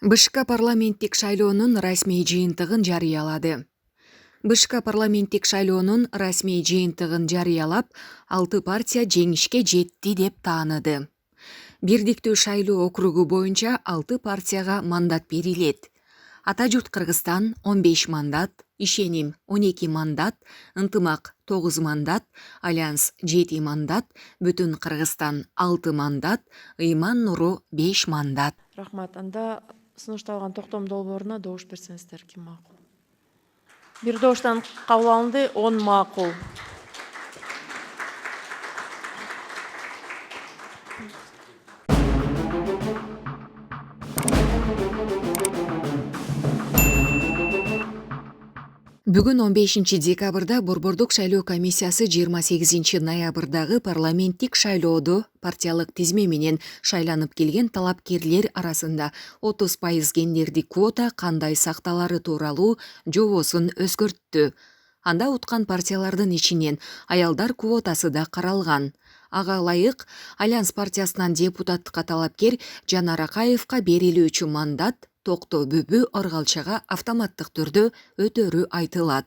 БШК парламенттик шайлоонун расмий жыйынтыгын жарыялады. БШК парламенттик шайлоонун расмий жыйынтыгын жарыялап, 6 партия жеңишке жетти деп тааныды. Бирдиктүү шайлоо округу боюнча 6 партияга мандат берилет. Ата журт Кыргызстан 15 мандат, Ишеним 12 мандат, Ынтымак 9 мандат, Альянс 7 мандат, Бүтүн Кыргызстан 6 мандат, Ыйман Нуру 5 мандат. Рахмат. Анда сунушталган токтом долбооруна добуш берсеңиздер, ким макул? Бир добуштан кабыл алынды, 10 макул. Бүгүн 15 декабрда Борбордук шайлоо комиссиясы 28 ноябрдагы парламенттик шайлоодо партиялык тизме менен шайланып келген талапкерлер арасында 30% гендердик квота кандай сакталары тууралуу жобосун өзгөрттү. Анда уткан партиялардын ичинен аялдар квотасы да каралган. Ага ылайык Альянс партиясынан депутаттыкка талапкер Жанар Акаевка берилүүчү мандат Токто Бүбү Оргалчага автоматтык түрдө өтөрү айтылат.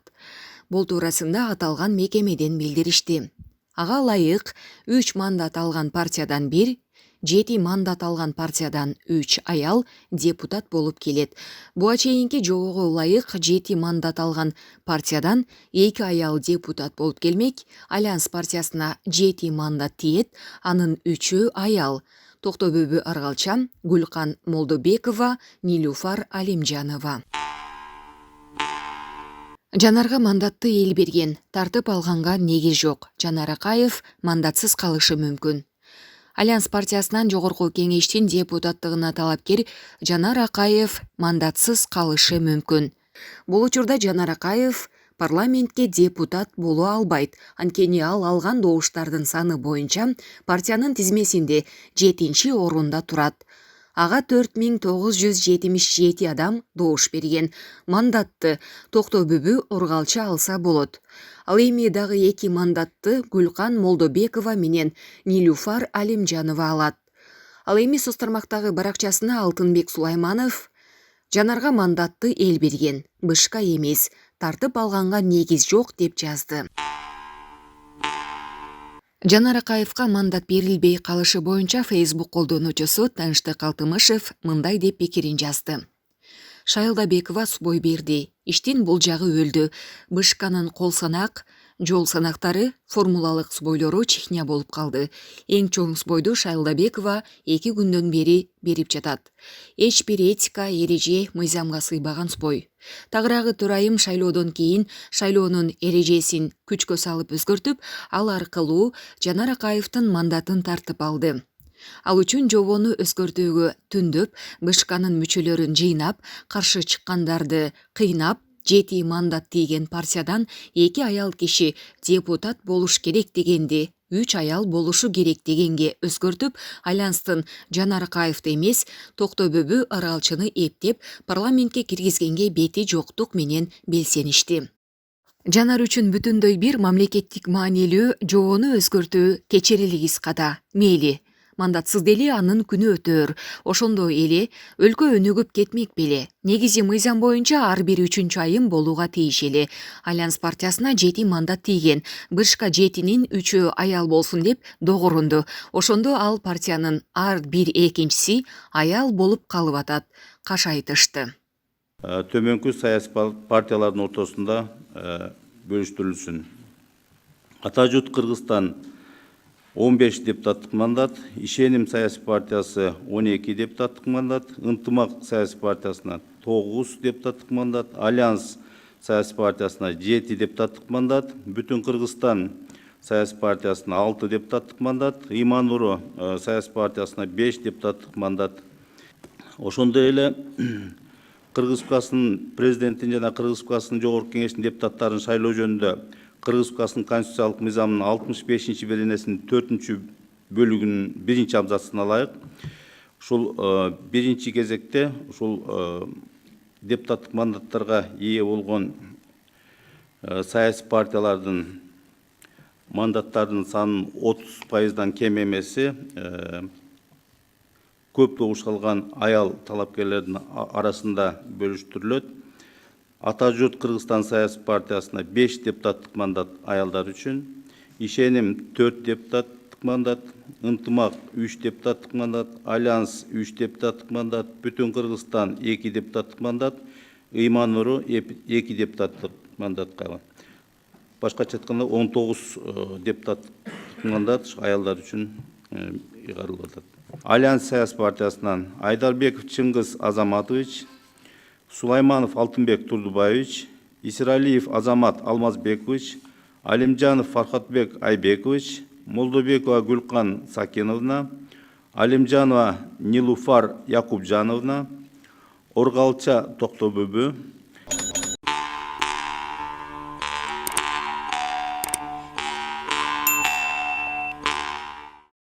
Бул туурасында аталган мекемеден билдиришти. Ага ылайык 3 мандат алган партиядан 1, 7 мандат алган партиядан 3 аял депутат болуп келет. Буга чейинки жобого ылайык 7 мандат алган партиядан 2 аял депутат болуп келмек. Альянс партиясына 7 мандат тиет, анын 3-ü аял. Токто Бүбү Оргалча, Гүлкан Молдобекова, Нилуфар Алимжанова. Жанарга мандатты эл берген, тартып алганга негиз жок. Жанар Акаев мандатсыз калышы мүмкүн. Альянс партиясынан жогорку кеңештин депутаттыгына талапкер Жанар Акаев мандатсыз калышы мүмкүн. Бул учурда Жанар Акаев парламентке депутат боло албайт. Анткени ал алган добуштардын саны боюнча партиянын тизмесинде 7-орунда турат. Ага 4977 адам добуш берген. Мандатты Токто Бүбү Оргалча алса болот. Ал эми дагы 2 мандатты Гүлкан Молдобекова менен Нилуфар Алимжанова алат. Ал эми соц тармактагы баракчасына Алтынбек Сулайманов Жанарга мандатты эл берген, БШК эмес, тартып алганга негиз жок деп жазды. Жанар Акаевка мандат берилбей калышы боюнча Facebook колдонуучусу Тынчтык Алтымышев мындай деп пикирин жазды. Шайлдабекова субой берди. Иштин бул жагы өлдү. БШКнын кол санак, жол санактары, формулалык субойлору чихня болуп калды. Эң чоң субойду Шайлдабекова 2 күндөн бери берип жатат. Эч бир этика, эреже, мыйзамга сыйбаган субой. Тагыраагы төрайым шайлоодон кийин шайлоонун эрежесин күчкө салып өзгөртүп, ал аркылуу Жанар Акаевдин мандатын тартып алды. Ал үчүн жобону өзгөртүүгө түндөп, БШКнын мүчөлөрүн жыйнап, каршы чыккандарды кыйнап, 7 мандат тийген партиядан 2 аял киши депутат болуш керек дегенди 3 аял болушу керек дегенге өзгөртүп, Альянстын Жанар Акаевди эмес, Токто Бүбү Оргалчыны эптеп парламентке киргизгенге бети жоктук менен белсеништи. Жанар үчүн бүтүндөй бир мамлекеттик маанилүү жобону өзгөртүү кечирилгис када. Мейли, мандатсыз деле анын күнү өтөр. Ошондо эле өлкө өнүгүп кетмек беле. Негизи мыйзам боюнча ар бир 3-чү айым болууга тийишели. Альянс партиясына 7 мандат тийген. БШК 7-нин 3-ü аял болсун деп догурунду. Ошондо ал партиянын ар бир экинчиси аял болуп калып атат. Каш айтышты. Төмөнкү саясий партиялардын ортосунда бөлүштүрүлсүн. Ата журт Кыргызстан 15 депутаттык мандат, Ишеним саясий партиясы 12 депутаттык мандат, Ынтымак саясий партиясына 9 депутаттык мандат, Альянс саясий партиясына 7 депутаттык мандат, Бүтүн Кыргызстан саясий партиясына 6 депутаттык мандат, Ыйман Нуру саясий партиясына 5 депутаттык мандат. Ошондой эле Кыргыз президентин жана Кыргыз жогорку кеңештин депутаттарын шайлоо жөнүндө Кыргыз конституциялык мыйзамынын 65-беренесинин 4-бөлүгүнүн 1-абзацына ылайык ушул биринчи кезекте ушул депутаттык мандаттарга ээ болгон саясий партиялардын мандаттарынын санынын 30%дан кем эмеси көп добуш алган аял талапкерлердин арасында бөлүштүрүлөт. Ата журт Кыргызстан саясий партиясына 5 депутаттык мандат аялдар үчүн, Ишеним 4 депутаттык мандат, Ынтымак 3 депутаттык мандат, Альянс 3 депутаттык мандат, Бүтүн Кыргызстан 2 депутаттык мандат, Ыйман Нуру 2 депутаттык мандат калган. Башкача айтканда 19 депутаттык мандат аялдар үчүн ыйгарылып атат. Альянс саясий партиясынан Айдарбеков Чыңгыз Азаматович, Сулайманов Алтынбек Турдубаевич, Исиралиев Азамат Алмазбекович, Алимжанов Фархатбек Айбекович, Молдобекова Гүлкан Сакеновна, Алимжанова Нилуфар Якубжановна, Оргалча Токтобөбү,